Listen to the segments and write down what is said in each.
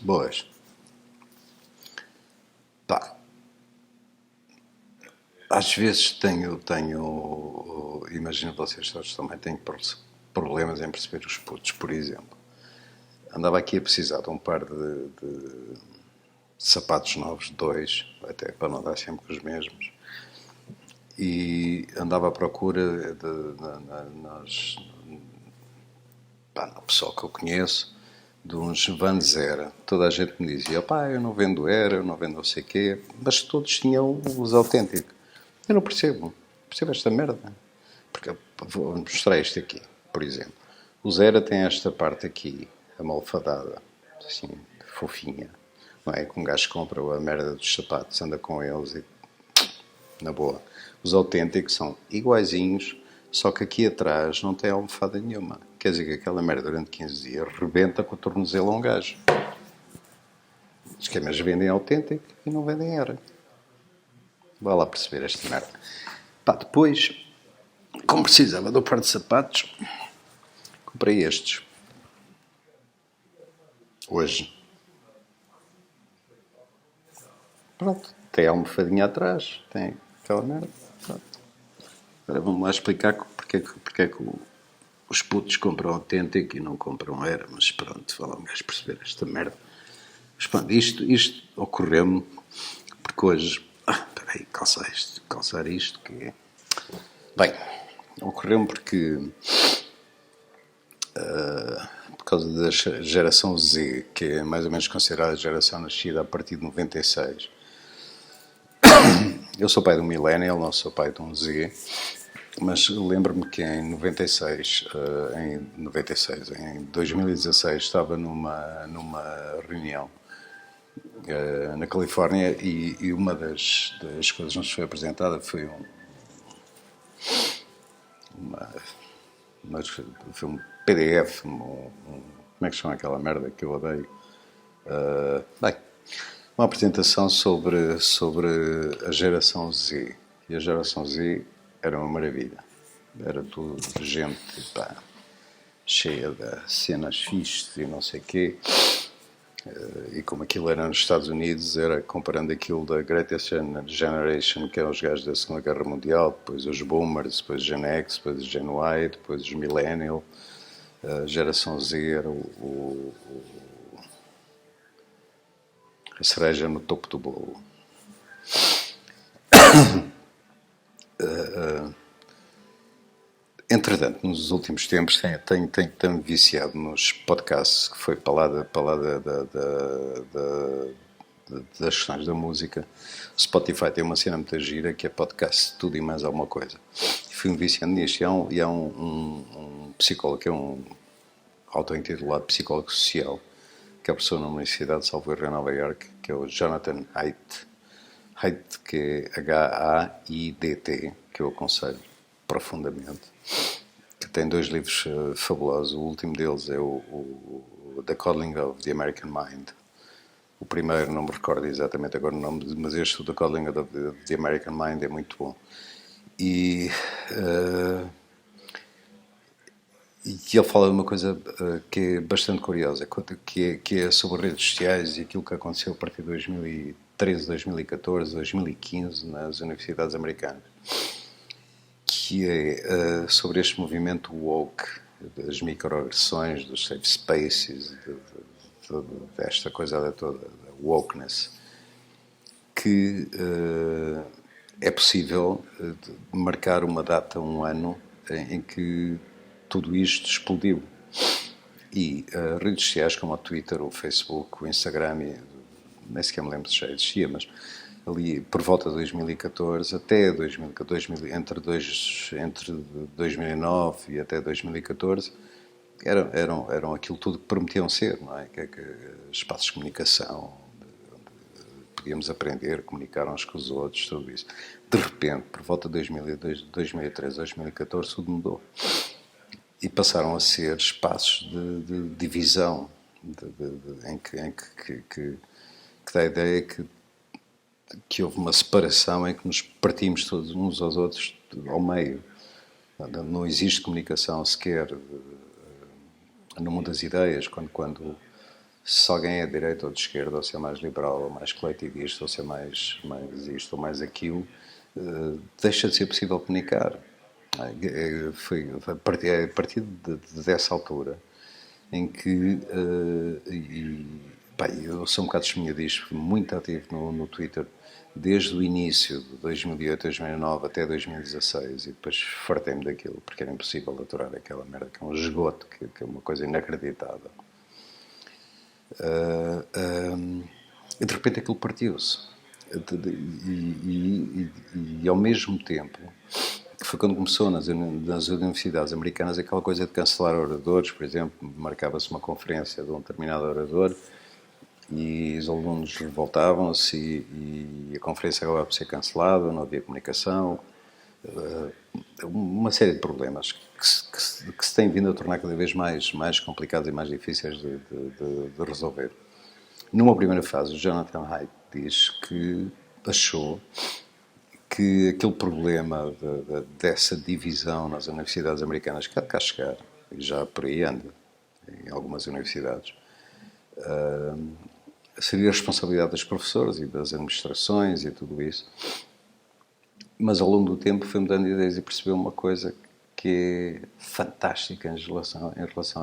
Boas. Pá, às vezes imagino vocês todos também têm problemas em perceber os putos, por exemplo. Andava aqui a precisar de um par de sapatos novos, dois, até para não dar sempre com os mesmos. E andava à procura no pessoal que eu conheço, de uns Vans Era. Toda a gente me dizia, pá, eu não vendo Era, eu não vendo não sei o quê, mas todos tinham os autênticos. Eu não percebo esta merda. Porque vou mostrar isto aqui, por exemplo. O Zera tem esta parte aqui, amalfadada, assim, fofinha. Não é? Que um gajo compra a merda dos sapatos, anda com eles e na boa. Os autênticos são iguaizinhos, só que aqui atrás não tem almofada nenhuma. Quer dizer que aquela merda durante 15 dias rebenta com o tornozelo a um gajo. Os esquemas vendem autêntico e não vendem era. Vá lá perceber esta merda. Pá, depois, como precisava de um par de sapatos, comprei estes. Hoje. Pronto. Tem a almofadinha atrás. Tem aquela merda. Pronto. Agora vamos lá explicar porque é que os putos compram autêntico e não compram era. Mas pronto, vá lá um gajo perceber esta merda. Mas pronto, isto ocorreu-me porque hoje... espera aí, calçar isto que é... Bem, ocorreu-me porque... por causa da geração Z, que é mais ou menos considerada a geração nascida a partir de 96. Eu sou pai de um millennial, não sou pai de um Z, mas lembro-me que em 2016, estava numa reunião na Califórnia e uma das coisas que nos foi apresentada foi foi um PDF, como é que chama aquela merda que eu odeio? Bem, uma apresentação sobre a geração Z. E a geração Z era uma maravilha. Era tudo gente, pá, cheia de cenas fixes e não sei o quê. E como aquilo era nos Estados Unidos, era comparando aquilo da Greatest Generation, que eram os gajos da Segunda Guerra Mundial, depois os Boomers, depois Gen X, depois os Gen Y, depois os Millennial. A geração Z era a cereja no topo do bolo. Entretanto, nos últimos tempos tenho viciado nos podcasts, que foi para lá das questões da música. O Spotify tem uma cena muito gira que é podcast tudo e mais alguma coisa. E fui-me viciando nisto. E há um psicólogo, que é um auto-intitulado psicólogo social, que é a pessoa na Universidade de Salvador, em Nova York, que é o Jonathan Haidt, que é H-A-I-D-T, que eu aconselho profundamente, que tem 2 livros fabulosos. O último deles é o The Coddling of the American Mind. O primeiro não me recordo exatamente agora o nome, mas este, o The Coddling of the American Mind, é muito bom. E ele fala de uma coisa que é bastante curiosa, que é sobre redes sociais e aquilo que aconteceu a partir de 2013, 2014, 2015 nas universidades americanas, que é sobre este movimento woke, das microagressões, dos safe spaces, desta coisa toda, da wokeness, que é possível marcar uma data, um ano, em que tudo isto explodiu. E redes sociais como o Twitter, o Facebook, o Instagram, nem sequer me lembro se já existia, mas ali por volta de 2014 até entre 2009 e até 2014 eram aquilo tudo que prometiam ser, não é? Que espaços de comunicação, onde podíamos aprender, comunicar uns com os outros, tudo isso. De repente, por volta de 2013, 2014, tudo mudou. E passaram a ser espaços de divisão, em que dá a ideia que houve uma separação em que nos partimos todos uns aos outros ao meio. Não existe comunicação sequer no mundo das ideias, quando se alguém é de direita ou de esquerda, ou se é mais liberal, ou mais coletivista, ou se é mais isto ou mais aquilo, deixa de ser possível comunicar. Foi a partir dessa altura em que eu sou um bocado testemunha disto, fui muito ativo no Twitter desde o início de 2008, 2009 até 2016 e depois fartei-me daquilo porque era impossível aturar aquela merda, que é um esgoto, que é uma coisa inacreditável. E de repente aquilo partiu-se. E ao mesmo tempo, que foi quando começou nas universidades americanas aquela coisa de cancelar oradores, por exemplo, marcava-se uma conferência de um determinado orador e os alunos revoltavam-se e a conferência acabava por ser cancelada, não havia comunicação, uma série de problemas que se têm vindo a tornar cada vez mais complicados e mais difíceis de resolver. Numa primeira fase, o Jonathan Haidt diz que achou que aquele problema dessa divisão nas universidades americanas, que há de cá chegar, e já por aí anda, em algumas universidades, seria a responsabilidade dos professores e das administrações e tudo isso. Mas ao longo do tempo foi mudando de ideias e percebeu uma coisa que é fantástica em relação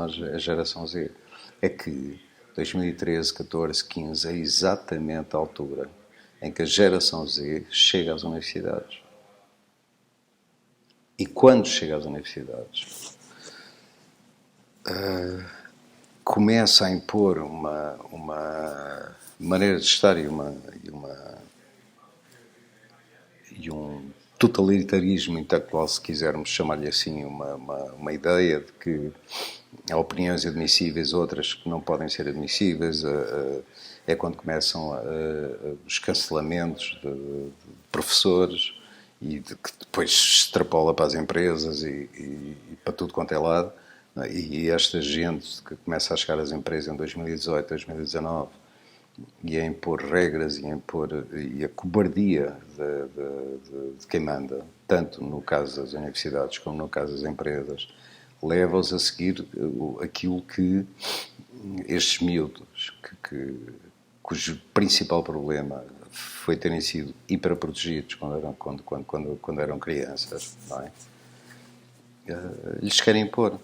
à geração Z. É que 2013, 14, 15 é exatamente a altura em que a geração Z chega às universidades. E quando chega às universidades, começa a impor uma maneira de estar e um totalitarismo intelectual, se quisermos chamar-lhe assim, uma ideia de que há opiniões admissíveis, outras que não podem ser admissíveis. É quando começam os cancelamentos de professores e que depois se extrapola para as empresas e para tudo quanto é lado. E esta gente que começa a chegar às empresas em 2018, 2019 e a impor regras e a cobardia de quem manda, tanto no caso das universidades como no caso das empresas, leva-os a seguir aquilo que estes miúdos, cujo principal problema foi terem sido hiperprotegidos quando eram crianças, não é? Lhes querem impor.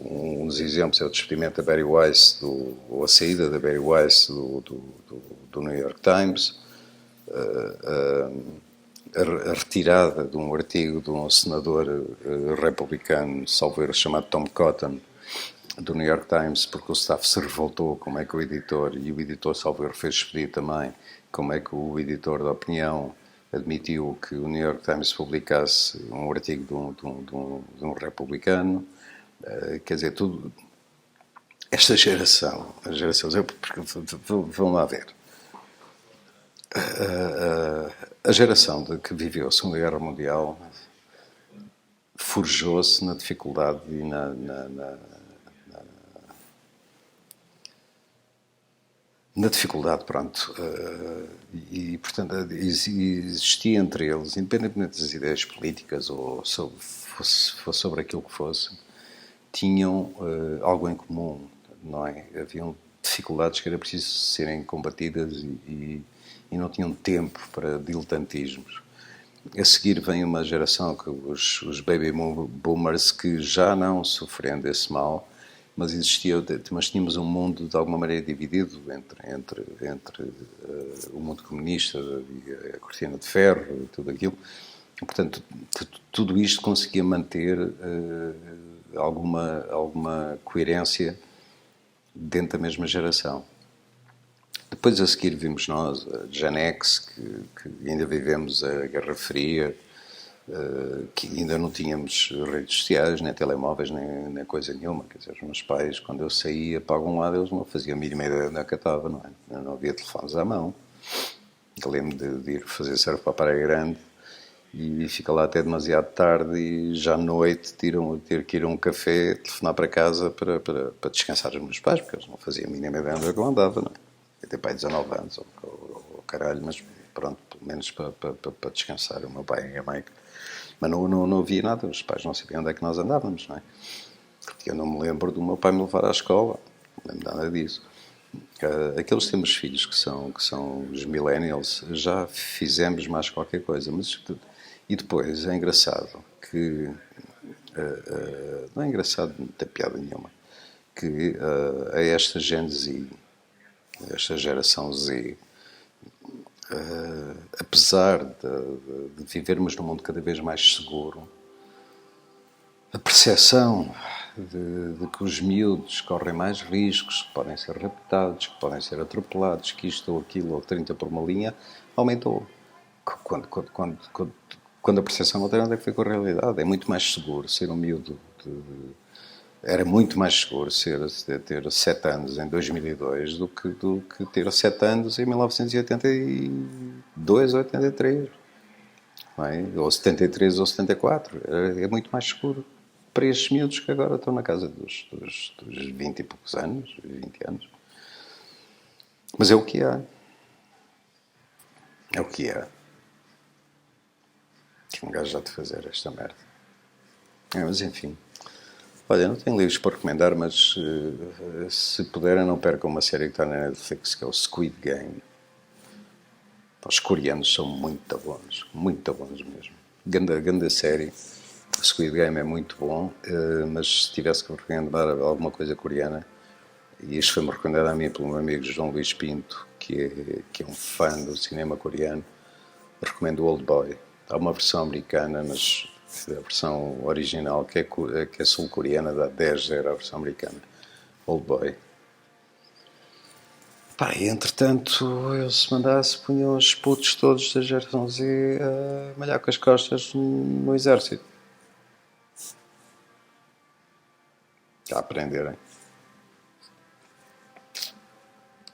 Um dos exemplos é o despedimento da Bari Weiss, ou a saída da Bari Weiss do New York Times, a retirada de um artigo de um senador republicano, salvo erro, chamado Tom Cotton, do New York Times, porque o staff se revoltou, como é que o editor, e o editor, salvo erro, fez despedir também, como é que o editor da opinião admitiu que o New York Times publicasse um artigo de um republicano. Quer dizer, tudo. Esta geração, porque vão lá ver. A geração que viveu a Segunda Guerra Mundial forjou-se na dificuldade e na dificuldade, pronto, e portanto existia entre eles, independentemente das ideias políticas ou fosse sobre aquilo que fosse, tinham algo em comum, não é? Haviam dificuldades que era preciso serem combatidas e não tinham tempo para diletantismos. A seguir vem uma geração, os baby boomers, que já não sofrendo desse mal, mas tínhamos um mundo de alguma maneira dividido entre o mundo comunista e a cortina de ferro e tudo aquilo. Portanto, tudo isto conseguia manter alguma coerência dentro da mesma geração. Depois a seguir vimos nós, a Gen X, que ainda vivemos a Guerra Fria, que ainda não tínhamos redes sociais, nem telemóveis, nem coisa nenhuma. Quer dizer, os meus pais, quando eu saía para algum lado, eles não faziam a mínima ideia de onde é que eu estava, não é? Não havia telefones à mão. Eu lembro de ir fazer surf para a Praia Grande e ficar lá até demasiado tarde e já à noite ter que ir a um café, telefonar para casa para descansar os meus pais, porque eles não faziam a mínima ideia de onde é que eu andava, não é? Eu tenho pai 19 anos, ou caralho, mas pronto, pelo menos para descansar o meu pai e a minha mãe. Mas não havia nada, os pais não sabiam onde é que nós andávamos, não é? Porque eu não me lembro do meu pai me levar à escola, não lembro nada disso. Aqueles que temos filhos que são os millennials, já fizemos mais qualquer coisa. E depois é engraçado que. Não é engraçado, não tem piada nenhuma. Que a esta Gen Z, a esta geração Z, apesar de vivermos num mundo cada vez mais seguro, a percepção de que os miúdos correm mais riscos, que podem ser raptados, que podem ser atropelados, que isto ou aquilo ou 30 por uma linha, aumentou. Quando a percepção não tem nada a ver com a realidade. É muito mais seguro ser um miúdo. Era muito mais seguro ter 7 anos em 2002 do que ter 7 anos em 1982 ou 83. Não é? Ou 73 ou 74. É muito mais seguro para estes miúdos que agora estão na casa dos 20 e poucos anos, 20 anos. Mas é o que há. É o que há. Que um gajo já de fazer esta merda. Mas enfim. Olha, não tenho livros para recomendar, mas se puderem não percam uma série que está na Netflix, que é o Squid Game. Os coreanos são muito bons mesmo. Ganda série. O Squid Game é muito bom, mas se tivesse que recomendar alguma coisa coreana, e isto foi-me recomendado a mim pelo meu amigo João Luís Pinto, que é um fã do cinema coreano, recomendo Old Boy. Há uma versão americana, mas a versão original, que é sul-coreana, dá 10-0 a versão americana. Old Boy. Pá, e entretanto, eu se mandasse, punha os putos todos da geração Z a malhar com as costas no exército. A aprenderem.